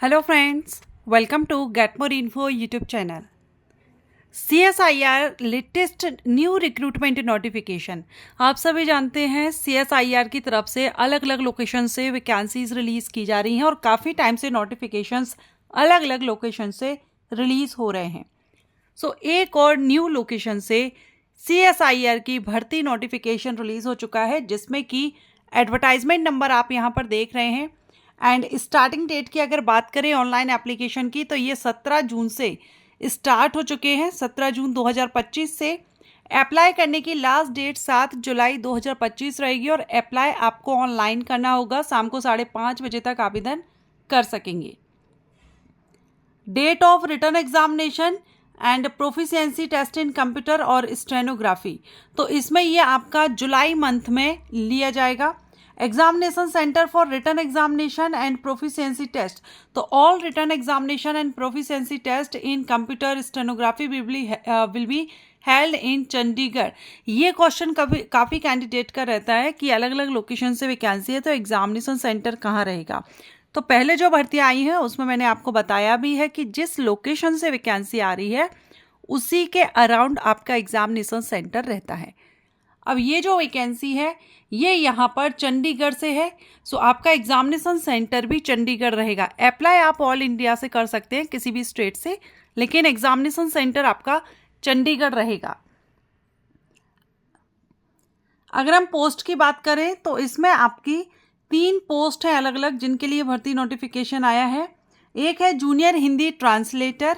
Hello friends, welcome to get more info YouTube channel. CSIR latest new recruitment notification. आप सभी जानते हैं CSIR की तरफ से अलग अलग लोकेशन से वैकेंसीज रिलीज की जा रही हैं और काफ़ी टाइम से नोटिफिकेशंस अलग अलग लोकेशन से रिलीज हो रहे हैं। एक और न्यू लोकेशन से CSIR की भर्ती नोटिफिकेशन रिलीज हो चुका है, जिसमें कि एडवर्टाइजमेंट नंबर आप यहाँ पर देख रहे हैं। एंड स्टार्टिंग डेट की अगर बात करें ऑनलाइन एप्लीकेशन की, तो ये 17 जून से स्टार्ट हो चुके हैं। 17 जून 2025 से अप्लाई करने की लास्ट डेट 7 जुलाई 2025 रहेगी और अप्लाई आपको ऑनलाइन करना होगा। शाम को 5:30 बजे तक आवेदन कर सकेंगे। Date of return examination and proficiency test in computer और स्टेनोग्राफी, तो इसमें ये आपका जुलाई मंथ में लिया जाएगा। Examination centre for return examination and proficiency test, तो all return examination and proficiency test in computer stenography will be held in Chandigarh. ये क्वेश्चन काफ़ी कैंडिडेट का रहता है कि अलग अलग लोकेशन से वैकेंसी है, तो एग्जामिनेशन सेंटर कहाँ रहेगा। तो पहले जो भर्तियाँ आई हैं उसमें मैंने आपको बताया भी है कि जिस लोकेशन से वैकेंसी आ रही है उसी के अराउंड आपका एग्जामिनेशन सेंटर रहता है। अब ये जो वैकेंसी है ये यहाँ पर चंडीगढ़ से है, आपका एग्जामिनेशन सेंटर भी चंडीगढ़ रहेगा। अप्लाई आप ऑल इंडिया से कर सकते हैं, किसी भी स्टेट से, लेकिन एग्जामिनेशन सेंटर आपका चंडीगढ़ रहेगा। अगर हम पोस्ट की बात करें तो इसमें आपकी 3 पोस्ट हैं अलग अलग जिनके लिए भर्ती नोटिफिकेशन आया है। एक है junior Hindi translator,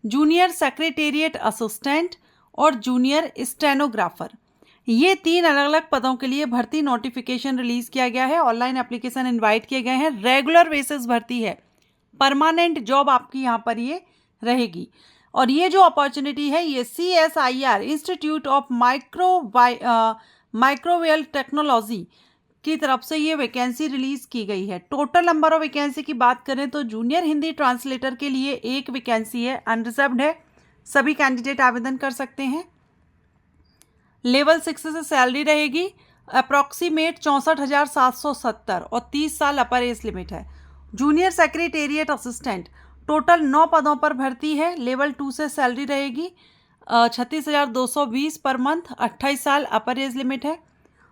junior secretariat assistant और जूनियर स्टेनोग्राफर। ये 3 अलग अलग पदों के लिए भर्ती नोटिफिकेशन रिलीज किया गया है। ऑनलाइन एप्लीकेशन इनवाइट किए गए हैं। रेगुलर बेसिस भर्ती है, परमानेंट जॉब आपकी यहाँ पर ये रहेगी। और ये जो अपॉर्चुनिटी है ये CSIR institute of microwell technology की तरफ से ये वैकेंसी रिलीज की गई है। टोटल नंबर ऑफ वैकेंसी की बात करें तो जूनियर हिंदी ट्रांसलेटर के लिए 1 वैकेंसी है, अनरिजर्व्ड है, सभी कैंडिडेट आवेदन कर सकते हैं। लेवल 6 से सैलरी रहेगी अप्रॉक्सीमेट 64,770 और 30 साल अपर एज लिमिट है। जूनियर सेक्रेटेरिएट असिस्टेंट टोटल 9 पदों पर भर्ती है। लेवल 2 से सैलरी रहेगी 36,220 पर मंथ, 28 साल अपर एज लिमिट है।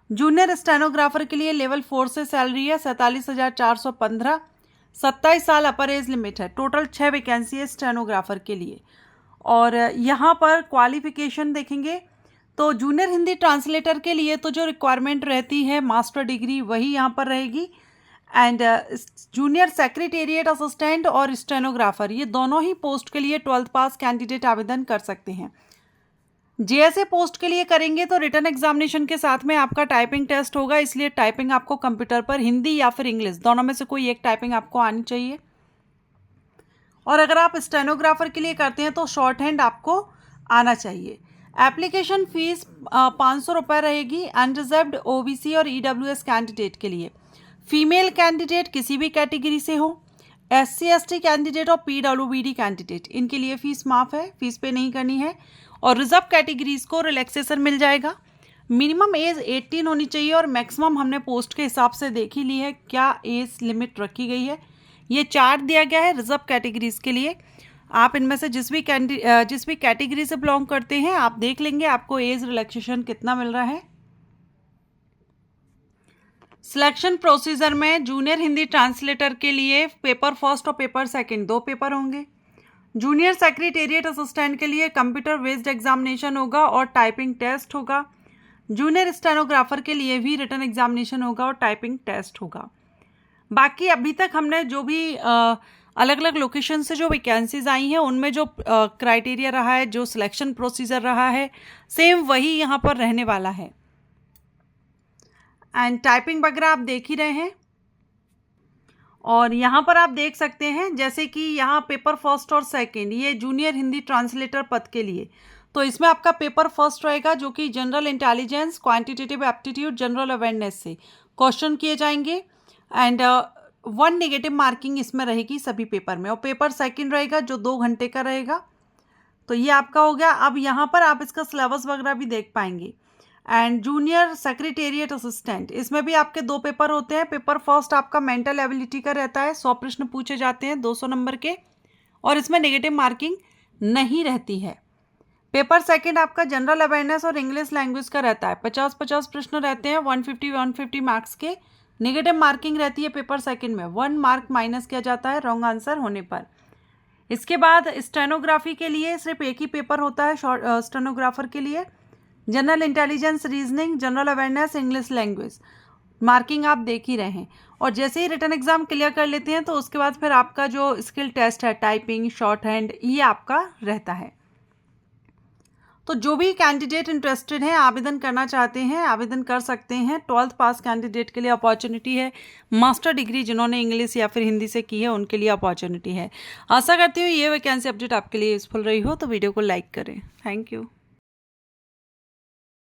जूनियर स्टेनोग्राफर के लिए लेवल 4 से सैलरी है 47,415, 27 साल अपर एज लिमिट है। टोटल 6 वैकेंसी है स्टेनोग्राफर के लिए। और यहाँ पर क्वालिफिकेशन देखेंगे तो जूनियर हिंदी ट्रांसलेटर के लिए तो जो रिक्वायरमेंट रहती है मास्टर डिग्री वही यहाँ पर रहेगी। एंड जूनियर सेक्रेटेरिएट असिस्टेंट और स्टेनोग्राफर ये दोनों ही पोस्ट के लिए 12th पास कैंडिडेट आवेदन कर सकते हैं। JSA पोस्ट के लिए करेंगे तो रिटर्न एग्जामिनेशन के साथ में आपका टाइपिंग टेस्ट होगा, इसलिए टाइपिंग आपको कंप्यूटर पर हिंदी या फिर इंग्लिश दोनों में से कोई एक टाइपिंग आपको आनी चाहिए। और अगर आप स्टेनोग्राफर के लिए करते हैं तो शॉर्ट हैंड आपको आना चाहिए। एप्लीकेशन फीस 500 रुपये रहेगी अनरिजर्व्ड OBC और EWS कैंडिडेट के लिए। फीमेल कैंडिडेट किसी भी कैटेगरी से हो, SC ST कैंडिडेट और PWBD कैंडिडेट, इनके लिए फ़ीस माफ़ है, फीस पे नहीं करनी है। और रिजर्व कैटेगरीज को रिलैक्सेशन मिल जाएगा। मिनिमम एज 18 होनी चाहिए और मैक्सिमम हमने पोस्ट के हिसाब से देख ही ली है क्या एज लिमिट रखी गई है। ये चार्ट दिया गया है रिजर्व कैटेगरीज के लिए। आप इनमें से जिस भी कैटेगरी से बिलोंग करते हैं आप देख लेंगे आपको एज रिलैक्सेशन कितना मिल रहा है। सिलेक्शन प्रोसीजर में जूनियर हिंदी ट्रांसलेटर के लिए पेपर फर्स्ट और पेपर सेकंड 2 पेपर होंगे। जूनियर सेक्रेटेरिएट असिस्टेंट के लिए कंप्यूटर बेस्ड एग्जामिनेशन होगा और टाइपिंग टेस्ट होगा। जूनियर स्टेनोग्राफर के लिए भी रिटन एग्जामिनेशन होगा और टाइपिंग टेस्ट होगा। बाकी अभी तक हमने जो भी अलग अलग लोकेशन से जो वैकेंसीज आई हैं उनमें जो क्राइटेरिया रहा है, जो सिलेक्शन प्रोसीजर रहा है, सेम वही यहाँ पर रहने वाला है। एंड टाइपिंग वगैरह आप देख ही रहे हैं। और यहाँ पर आप देख सकते हैं जैसे कि यहाँ पेपर फर्स्ट और सेकंड ये जूनियर हिंदी ट्रांसलेटर पद के लिए, तो इसमें आपका पेपर फर्स्ट रहेगा जो कि general intelligence, quantitative aptitude, general awareness से क्वेश्चन किए जाएंगे। एंड 1 नेगेटिव मार्किंग इसमें रहेगी सभी पेपर में। और पेपर सेकंड रहेगा जो 2 घंटे का रहेगा। तो ये आपका हो गया। अब यहाँ पर आप इसका सिलेबस वगैरह भी देख पाएंगे। एंड जूनियर सेक्रेटेरिएट असिस्टेंट, इसमें भी आपके 2 पेपर होते हैं। पेपर फर्स्ट आपका मेंटल एबिलिटी का रहता है, 100 प्रश्न पूछे जाते हैं 200 नंबर के, और इसमें नेगेटिव मार्किंग नहीं रहती है। पेपर सेकंड आपका जनरल अवेयरनेस और इंग्लिश लैंग्वेज का रहता है, 50-50 प्रश्न रहते हैं, 150 मार्क्स के। नेगेटिव मार्किंग रहती है पेपर सेकंड में, 1 मार्क माइनस किया जाता है रॉन्ग आंसर होने पर। इसके बाद स्टेनोग्राफी के लिए सिर्फ एक ही पेपर होता है स्टेनोग्राफर के लिए, general intelligence, reasoning, general awareness, English language. Marking आप देख ही रहे हैं। और जैसे ही रिटन एग्जाम क्लियर कर लेते हैं तो उसके बाद फिर आपका जो स्किल टेस्ट है, टाइपिंग, शॉर्ट हैंड, ये आपका रहता है। तो जो भी कैंडिडेट इंटरेस्टेड हैं, आवेदन करना चाहते हैं, आवेदन कर सकते हैं। 12th पास कैंडिडेट के लिए अपॉर्चुनिटी है। मास्टर डिग्री जिन्होंने इंग्लिश या फिर हिंदी से की है उनके लिए अपॉर्चुनिटी है। आशा करती हूँ ये वैकेंसी अपडेट आपके लिए यूजफुल रही हो, तो वीडियो को लाइक करें। Thank you.